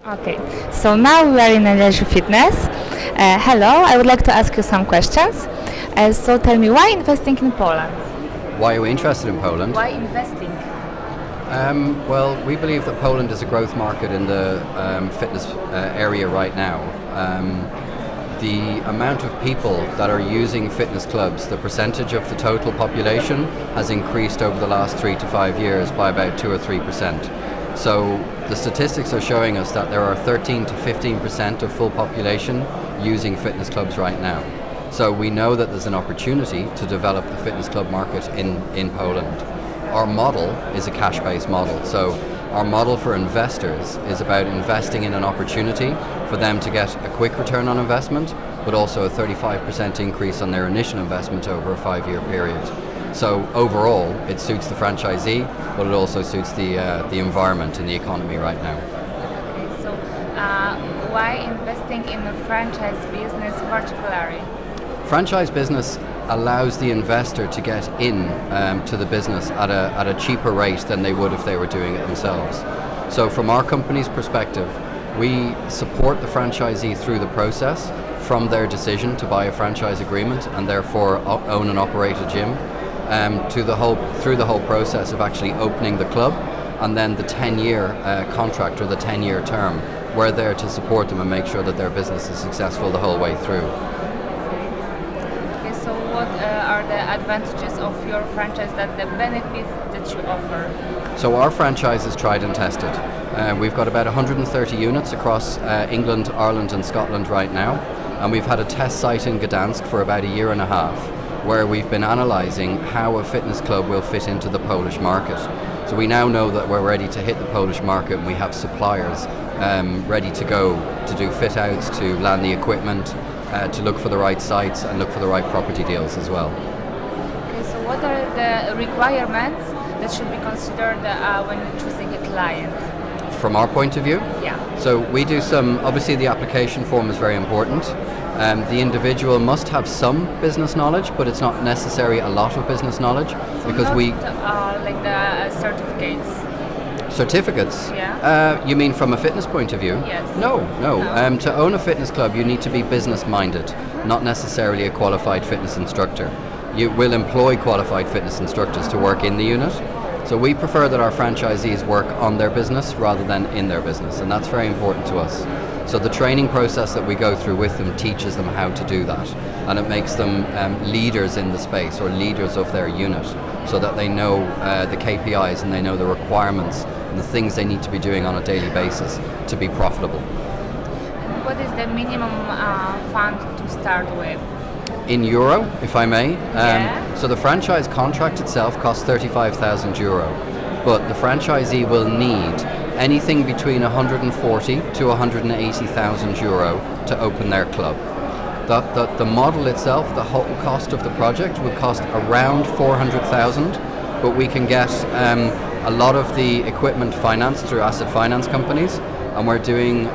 Okay, so now we are in Energie Fitness. Hello, I would like to ask you some questions. So tell me, why investing in Poland? Why are we interested in Poland? Why investing? Well, we believe that Poland is a growth market in the fitness area right now. The amount of people that are using fitness clubs, the percentage of the total population has increased over the last 3 to 5 years by about 2 or 3%. So the statistics are showing us that there are 13 to 15% of full population using fitness clubs right now. So we know that there's an opportunity to develop the fitness club market in Poland. Our model is a cash-based model. So our model for investors is about investing in an opportunity for them to get a quick return on investment, but also a 35% increase on their initial investment over a 5-year period. So overall, it suits the franchisee, but it also suits the environment and the economy right now. Okay, so why investing in the franchise business particularly? Franchise business allows the investor to get in to the business at a cheaper rate than they would if they were doing it themselves. So from our company's perspective, we support the franchisee through the process from their decision to buy a franchise agreement and therefore own and operate a gym through the whole process of actually opening the club, and then the 10-year contract or the 10-year term. We're there to support them and make sure that their business is successful the whole way through. So what are the advantages of your franchise, the benefits that you offer? So our franchise is tried and tested. We've got about 130 units across England, Ireland and Scotland right now, and we've had a test site in Gdansk for about a year and a half, where we've been analysing how a fitness club will fit into the Polish market. So we now know that we're ready to hit the Polish market, and we have suppliers ready to go to do fit outs, to land the equipment, to look for the right sites and look for the right property deals as well. Okay, so what are the requirements that should be considered when choosing a client? From our point of view? Yeah. So we do obviously the application form is very important. The individual must have some business knowledge, but it's not necessary a lot of business knowledge, so because not, like the certificates. Certificates? Yeah. You mean from a fitness point of view? Yes. No. To own a fitness club, you need to be business-minded, not necessarily a qualified fitness instructor. You will employ qualified fitness instructors to work in the unit. So we prefer that our franchisees work on their business rather than in their business, and that's very important to us. So the training process that we go through with them teaches them how to do that, and it makes them leaders in the space, or leaders of their unit, so that they know the KPIs and they know the requirements and the things they need to be doing on a daily basis to be profitable. What is the minimum fund to start with? In euro, if I may. Yeah. So the franchise contract itself costs €35,000, but the franchisee will need anything between 140 to 180,000 euro to open their club. The model itself, the whole cost of the project would cost around 400,000, but we can get a lot of the equipment financed through asset finance companies, and we're doing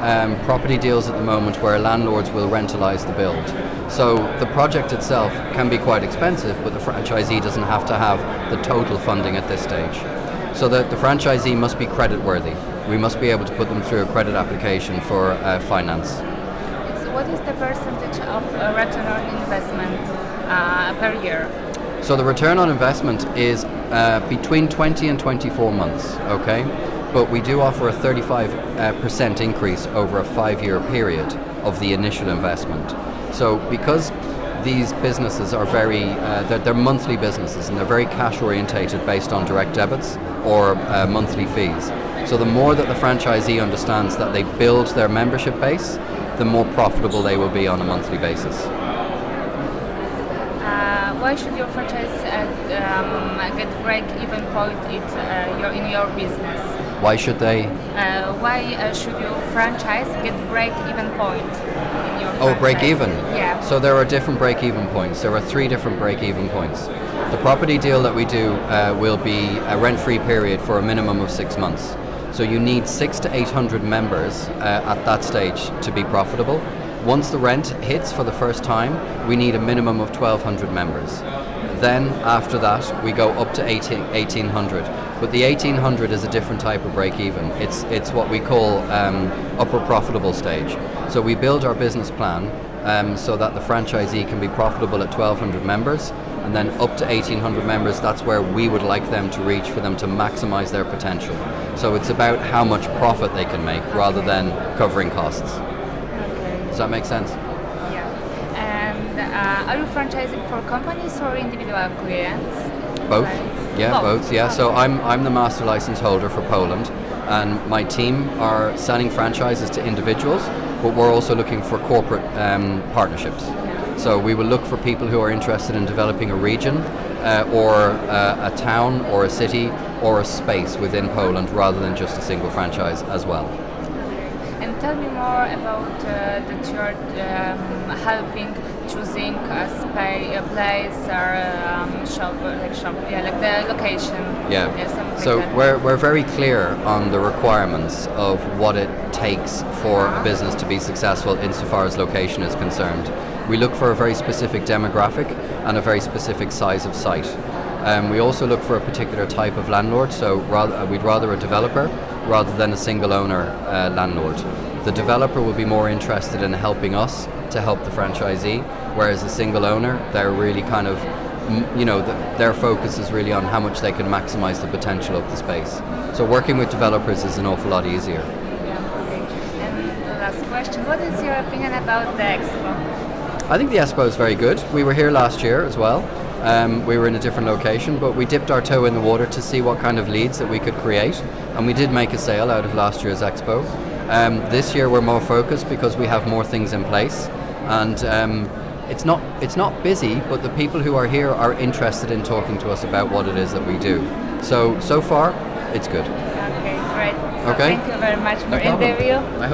property deals at the moment where landlords will rentalise the build. So the project itself can be quite expensive, but the franchisee doesn't have to have the total funding at this stage. So that the franchisee must be credit worthy. We must be able to put them through a credit application for finance. So what is the percentage of return on investment per year? So the return on investment is between 20 and 24 months, okay? But we do offer a 35% increase over a 5-year period of the initial investment. So because these businesses are they're monthly businesses, and they're very cash orientated based on direct debits or monthly fees. So the more that the franchisee understands that they build their membership base, the more profitable they will be on a monthly basis. Why should your franchise get break-even point in your business? Why should they? Why should your franchise get break-even point in your franchise? Oh, break-even? Yeah. So there are different break-even points. There are 3 different break-even points. The property deal that we do will be a rent-free period for a minimum of 6 months. So you need 600 to 800 members at that stage to be profitable. Once the rent hits for the first time, we need a minimum of 1,200 members. Then after that, we go up to 1,800. But the 1800 is a different type of break even. It's what we call upper profitable stage. So we build our business plan so that the franchisee can be profitable at 1,200 members, and then up to 1,800 members, that's where we would like them to reach for them to maximize their potential. So it's about how much profit they can make rather than covering costs. Does that make sense? Yeah. And are you franchising for companies or individual clients? Both. Yeah, both. Yeah. So Okay. I'm the master license holder for Poland, and my team are selling franchises to individuals, but we're also looking for corporate partnerships. So we will look for people who are interested in developing a region or a town or a city or a space within Poland rather than just a single franchise as well. And tell me more about that you're helping choosing a place or shop, like the location. Yeah. Something So like that. we're very clear on the requirements of what it takes for a business to be successful insofar as location is concerned. We look for a very specific demographic and a very specific size of site. We also look for a particular type of landlord, so we'd rather a developer rather than a single owner landlord. The developer will be more interested in helping us to help the franchisee, whereas a single owner, they're really kind of, their focus is really on how much they can maximize the potential of the space. So working with developers is an awful lot easier. Yeah, okay. And the last question, what is your opinion about the expo? I think the Expo is very good. We were here last year as well. We were in a different location, but we dipped our toe in the water to see what kind of leads that we could create, and we did make a sale out of last year's Expo. This year we're more focused because we have more things in place, and it's not busy, but the people who are here are interested in talking to us about what it is that we do. So far, it's good. Okay, great. So Okay. thank you very much for No problem. interview.